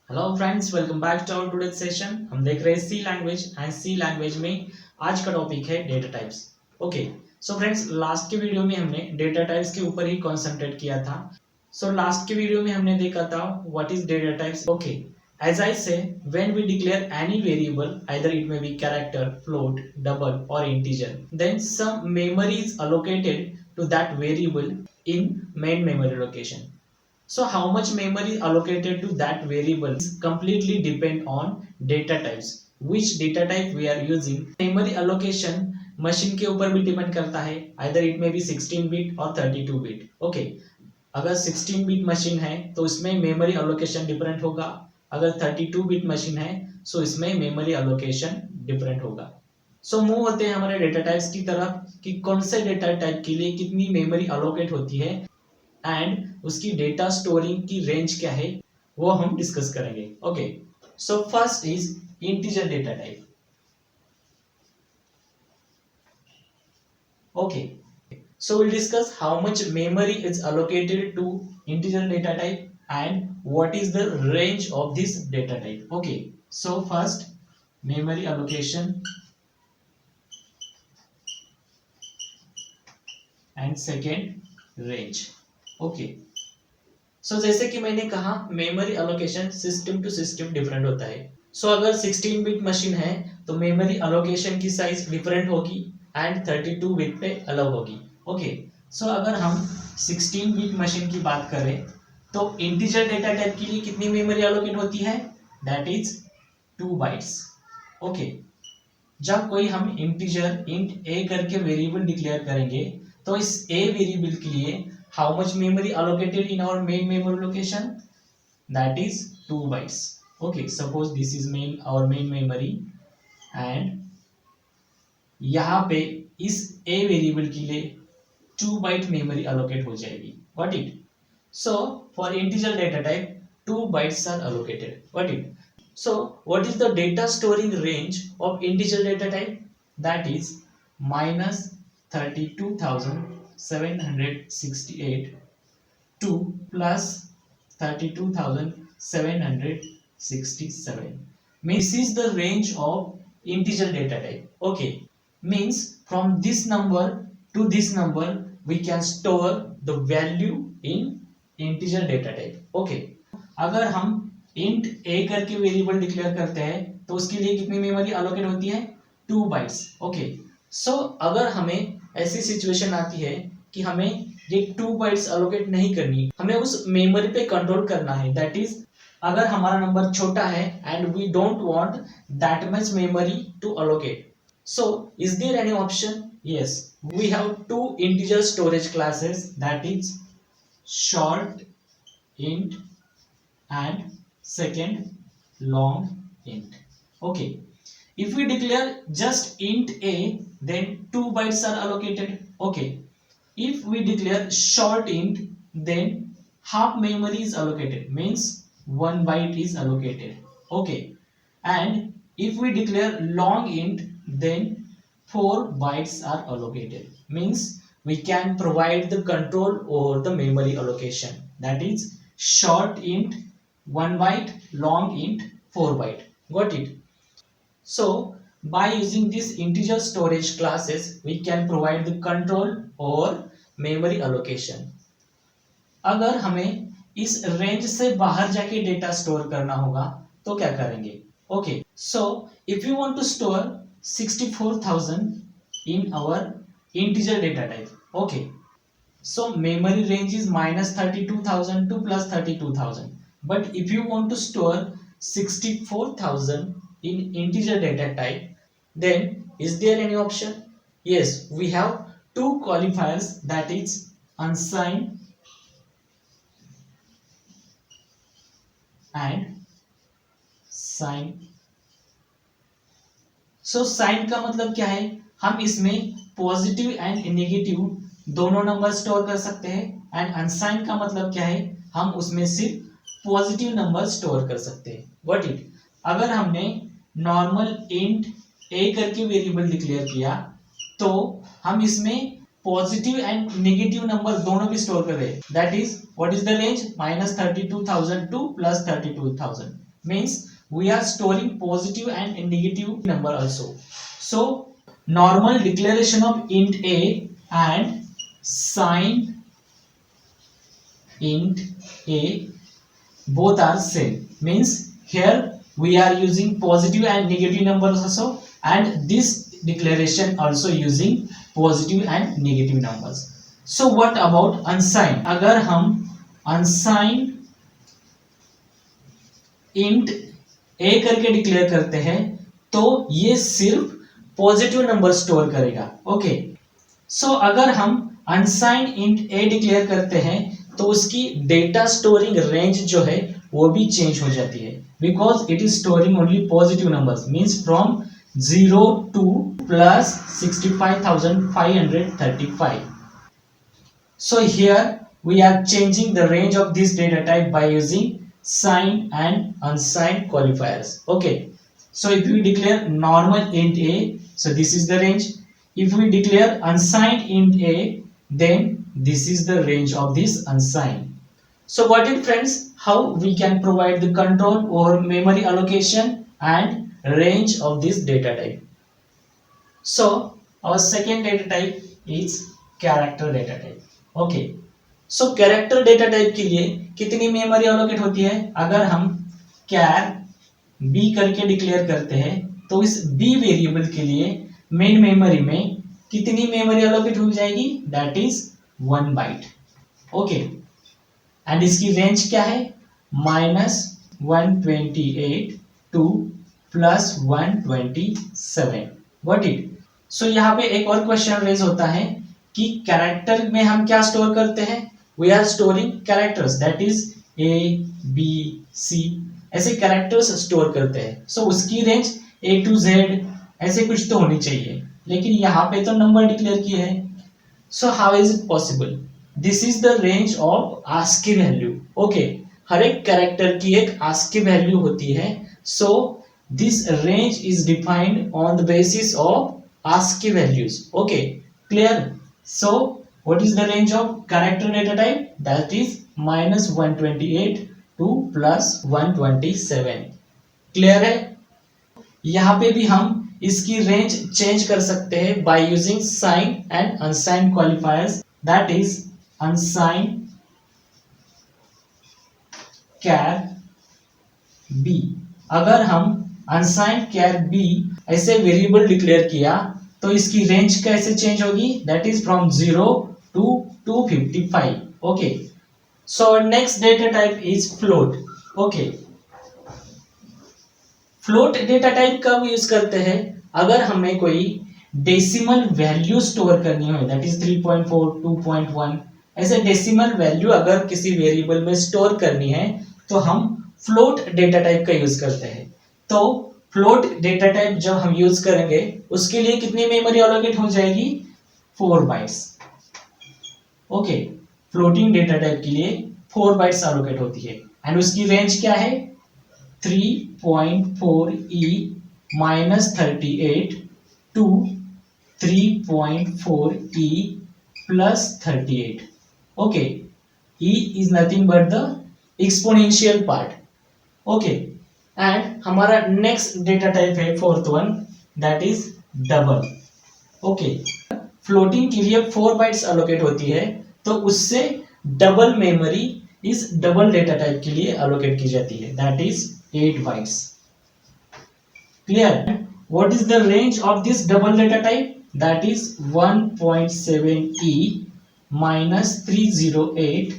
Hello friends, welcome back to our today session. हम देख रहे हैं C language and C language में आज का टॉपिक है data types. Okay, so friends, last के वीडियो में हमने डेटा टाइप्स के ऊपर ही कंसंट्रेट किया था। सो लास्ट के वीडियो में हमने देखा था what is data types. Okay, as I say, when we declare any variable, either it may be character, float, double और integer, then some memory is allocated to that variable in main memory location. So how much memory allocated to that variable is completely depend on data types. Which data type we are using. Memory allocation machine के ऊपर भी depend करता है, either it may be 16 bit और 32 bit. Okay, अगर 16 bit machine है तो इसमें मेमोरी allocation डिफरेंट होगा, अगर 32 bit मशीन है तो इसमें मेमोरी allocation डिफरेंट होगा। सो मूव होते हैं हमारे डेटा टाइप्स की तरफ कि कौन से डेटा टाइप के लिए कितनी मेमोरी अलोकेट होती है एंड उसकी डेटा स्टोरिंग की रेंज क्या है वो हम डिस्कस करेंगे। Okay, so first is integer data type. Okay, so we'll discuss how much memory is allocated to integer data type and what is the range of this data type. Okay, so first memory allocation and second range. Okay, so जैसे कि मैंने कहा memory allocation system to system different होता है। So अगर 16 bit machine है तो memory allocation की साइज डिफरेंट होगी एंड 32 बिट पे अलग होगी। ओके, सो अगर हम 16 बिट मशीन की बात करें तो इंटीजर डेटा टाइप के लिए कितनी मेमोरी अलोकेट होती है, दैट इज 2 बाइट्स। ओके, जब कोई हम इंटीजर इंट ए करके वेरिएबल डिक्लेयर करेंगे तो इस ए वेरिएबल के लिए how much memory allocated in our main memory location, that is 2 bytes. Okay, suppose this is our main memory and यहाँ पे इस a वेरिएबल के लिए 2 बाइट मेमोरी allocate हो जाएगी। Got it? So for integer data type 2 bytes are allocated. Got it? So what is the data storing range of integer data type? That is minus 32,768 to plus 32,767. Means this is the range of integer data type. Okay, means from this number to this number we can store the value in integer data type. Okay, अगर हम int a करके variable declare करते हैं तो उसके लिए कितनी memory allocate होती है, 2 बाइट्स। ओके, सो अगर हमें ऐसी सिचुएशन आती है कि हमें ये 2 बाइट्स अलोकेट नहीं करनी, हमें उस मेमोरी पे कंट्रोल करना है, दैट इज अगर हमारा नंबर छोटा है and we don't want that much memory to allocate, so is there any option? Yes, we have two integer storage classes, that is short int and second long int. Okay, if we declare just int a then 2 bytes are allocated. Okay, if we declare short int then half memory is allocated, means 1 byte is allocated. Okay, and if we declare long int then 4 bytes are allocated, means we can provide the control over the memory allocation, that is short int 1 byte, long int 4 byte. Got it? So by using this integer storage classes we can provide the control over memory allocation. अगर हमें इस range से बाहर जाके data store करना होगा तो क्या करेंगे? Okay, so if you want to store 64,000 in our integer data type. Okay, so memory range is minus 32,000 to plus 32,000. But if you want to store 64,000 in integer data type, then is there any option? Yes, we have two qualifiers, that is unsigned and signed. So signed का मतलब क्या है? हम इसमें positive and negative दोनों number store कर सकते हैं एंड अनसाइंड का मतलब क्या है? हम उसमें सिर्फ पॉजिटिव नंबर स्टोर कर सकते हैं। What it? अगर हमने नॉर्मल इंट ए करके वेरिएबल डिक्लेयर किया तो हम इसमें पॉजिटिव एंड नेगेटिव नंबर दोनों भी स्टोर कर रहे हैं, that is what is the range, -32,000 to +32,000, means we are storing positive and negative number also. So normal declaration of int a and sign int a both are same, means here we are using positive and negative numbers also, and this declaration also using positive and negative numbers. So what about unsigned? अगर हम unsigned int a करके declare करते हैं तो ये सिर्फ positive number store करेगा. Okay, सो अगर हम अनसाइंड इंट a डिक्लेयर करते हैं तो उसकी डेटा स्टोरिंग रेंज जो है वो भी चेंज हो जाती है, because it is storing only positive numbers, means from 0 to plus 65,535. So here we are changing the range of this data type by using signed and unsigned qualifiers. Okay, so if we declare normal int a, so this is the range. If we declare unsigned int a, then this is the range of this unsigned. So what it friends, how we can provide the control over memory allocation and range of this data type. So our second data type is character data type. Okay, so character data type के लिए कितनी memory allocate होती है? अगर हम char b करके declare करते हैं तो इस b वेरिएबल के लिए मेन मेमोरी में कितनी मेमोरी एलोकेट हो जाएगी? That is 1 byte. Okay, and इसकी रेंज क्या है? -128 टू +127. Got it? सो यहाँ पे एक और क्वेश्चन रेज होता है कि कैरेक्टर में हम क्या स्टोर करते हैं? We are storing characters, that is A, B, C, ऐसे कैरेक्टर्स स्टोर करते हैं. सो उसकी रेंज A to Z ऐसे कुछ तो होनी चाहिए, लेकिन यहाँ पे तो नंबर डिक्लेयर किए हैं. So how is it possible? This is the range of ASCII value. Okay, हर एक कैरेक्टर की एक ASCII वैल्यू होती है. So this range is defined on the basis of ASCII values. Okay, clear? So what is the range of character data type? That is -128 to +127. Clear है? यहाँ पे भी हम इसकी रेंज चेंज कर सकते हैं by using signed and unsigned qualifiers. That is unsigned char b. अगर हम unsigned char b ऐसे वेरिएबल डिक्लेयर किया तो इसकी रेंज कैसे चेंज होगी? That is from 0 to 255. Okay, so next data type is float. Okay, float data type कब use करते हैं? अगर हमें कोई डेसिमल वैल्यू स्टोर करनी हो, दैट इज 3.4, 2.1, ऐसे डेसिमल वैल्यू अगर किसी वेरिएबल में स्टोर करनी है तो हम फ्लोट डेटा टाइप का यूज करते हैं. तो फ्लोट डेटा टाइप जब हम यूज करेंगे उसके लिए कितनी मेमोरी एलोकेट हो जाएगी? 4 bytes. Okay, floating data type के लिए 4 बाइट्स एलोकेट होती है, एंड उसकी रेंज क्या है? 3.4e -38 to 3.4e +38. Okay, e is nothing but the exponential part. Okay, and हमारा नेक्स्ट डेटा टाइप है fourth one, that is double. Okay, floating के लिए 4 बाइट्स एलोकेट होती है, तो उससे डबल मेमोरी इस डबल डेटा टाइप के लिए एलोकेट की जाती है, that is 8 bytes. Clear? What is the range of this double data type? That is 1.7e -308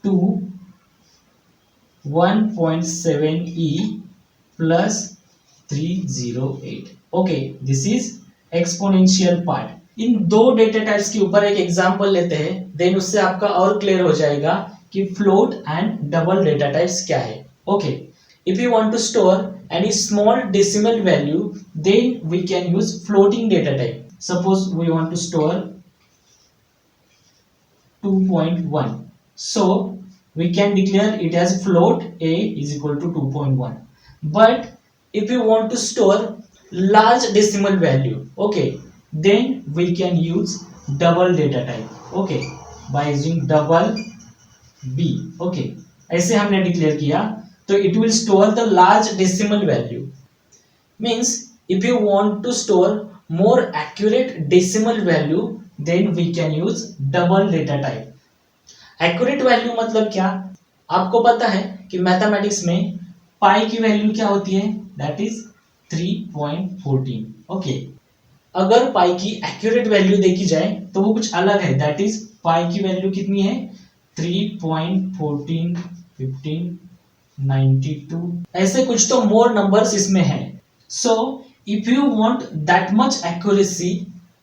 to 1.7e +308. Okay, this is exponential part. इन दो डेटा टाइप्स के ऊपर एक एग्जांपल लेते हैं, देन उससे आपका और क्लियर हो जाएगा कि float and double data types क्या है. Okay, if you want to store any small decimal value, then we can use floating data type. Suppose we want to store 2.1, so we can declare it as float a is equal to 2.1. But if you want to store large decimal value, okay, then we can use double data type. Okay, by using double b. Okay, ऐसे हमने declare किया तो it will store the large decimal value. Means if you want to store more accurate decimal value, then we can use double data type. Accurate value मतलब क्या? आपको पता है कि मैथमेटिक्स में पाई की वैल्यू क्या होती है? That is 3.14. ओके, अगर पाई की एक्यूरेट वैल्यू देखी जाए तो वो कुछ अलग है. दैट इज पाई की वैल्यू कितनी है? 3.14, 15, 92, ऐसे कुछ तो मोर नंबर्स इसमें है. So if you want that much accuracy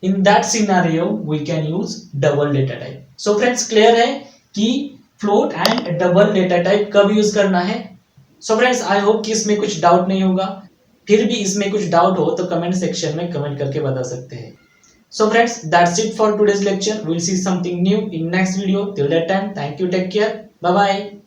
in that scenario we can use double data type. So friends, clear है कि float and double data type कब यूज करना है. सो फ्रेंड्स, आई होप कि इसमें कुछ डाउट नहीं होगा. फिर भी इसमें कुछ डाउट हो तो कमेंट सेक्शन में कमेंट करके बता सकते हैं. So friends, that's it for today's lecture. We'll see something new in next video. Till that time, thank you, take care, bye bye.